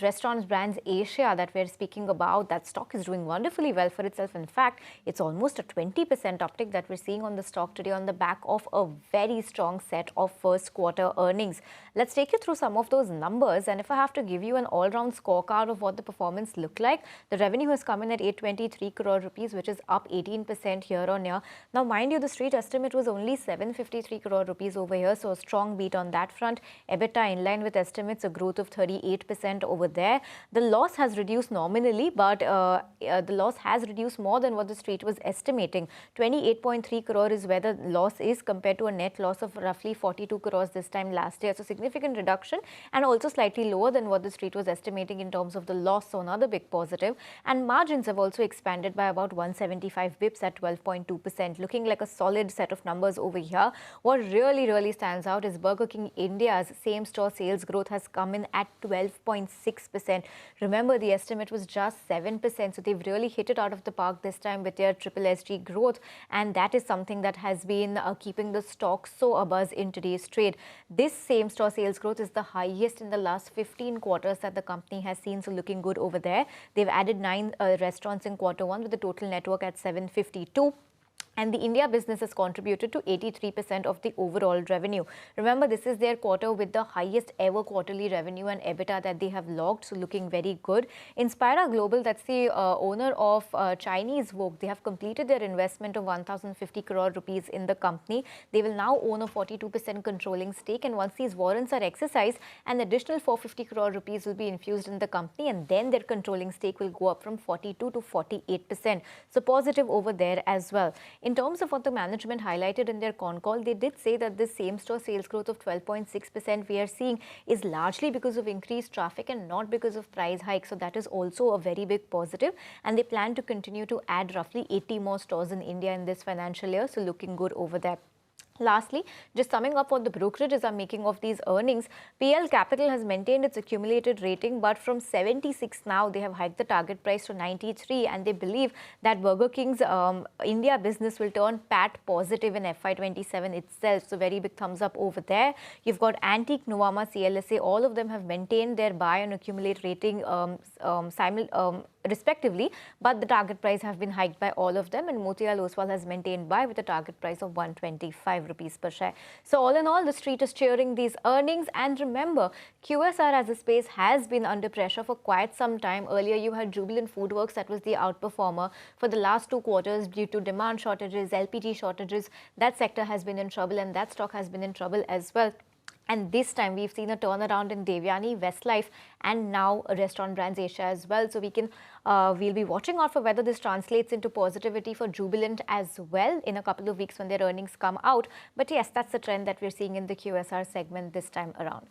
Restaurants brands Asia that we're speaking about, that stock is doing wonderfully well for itself. In fact, it's almost a 20% uptick that we're seeing on the stock today on the back of a very strong set of first quarter earnings. Let's take you through some of those numbers, and if I have to give you an all-round scorecard of what the performance looked like, the revenue has come in at 823 crore rupees, which is up 18% year on year. Now, mind you, the street estimate was only 753 crore rupees over here, so a strong beat on that front. EBITDA in line with estimates, a growth of 38% over there. The loss has reduced nominally, but the loss has reduced more than what the street was estimating. 28.3 crore is where the loss is, compared to a net loss of roughly 42 crores this time last year. So significant reduction, and also slightly lower than what the street was estimating in terms of the loss. So another big positive. And margins have also expanded by about 175 bips at 12.2%, looking like a solid set of numbers over here. What really stands out is Burger King India's same-store sales growth has come in at 12.6%. Remember, the estimate was just 7%, so they've really hit it out of the park this time with their triple SG growth, and that is something that has been keeping the stock so abuzz in today's trade. This same-store sales growth is the highest in the last 15 quarters that the company has seen, so looking good over there. They've added 9 restaurants in quarter one with the total network at 752. And the India business has contributed to 83% of the overall revenue. Remember, this is their quarter with the highest ever quarterly revenue and EBITDA that they have logged, so looking very good. Inspira Global, that's the owner of Chinese Vogue, they have completed their investment of 1,050 crore rupees in the company. They will now own a 42% controlling stake, and once these warrants are exercised, an additional 450 crore rupees will be infused in the company, and then their controlling stake will go up from 42 to 48%. So positive over there as well. In terms of what the management highlighted in their con call, they did say that this same-store sales growth of 12.6% we are seeing is largely because of increased traffic and not because of price hike. So that is also a very big positive. And they plan to continue to add roughly 80 more stores in India in this financial year. So looking good over there. Lastly, just summing up what the brokerages are making of these earnings, PL Capital has maintained its accumulated rating, but from 76 now, they have hiked the target price to 93, and they believe that Burger King's India business will turn PAT positive in FY27 itself. So very big thumbs up over there. You've got Antique, Nuvama, CLSA, all of them have maintained their buy and accumulate rating respectively, but the target price have been hiked by all of them, and Motilal Oswal has maintained buy with a target price of 125 rupees per share. So all in all, the street is cheering these earnings. And remember, QSR as a space has been under pressure for quite some time. Earlier, you had Jubilant Foodworks that was the outperformer for the last 2 quarters due to demand shortages, LPG shortages. That sector has been in trouble, and that stock has been in trouble as well. And this time we've seen a turnaround in Devyani, Westlife, and now Restaurant Brands Asia as well. So we'll be watching out for whether this translates into positivity for Jubilant as well in a couple of weeks when their earnings come out. But yes, that's the trend that we're seeing in the QSR segment this time around.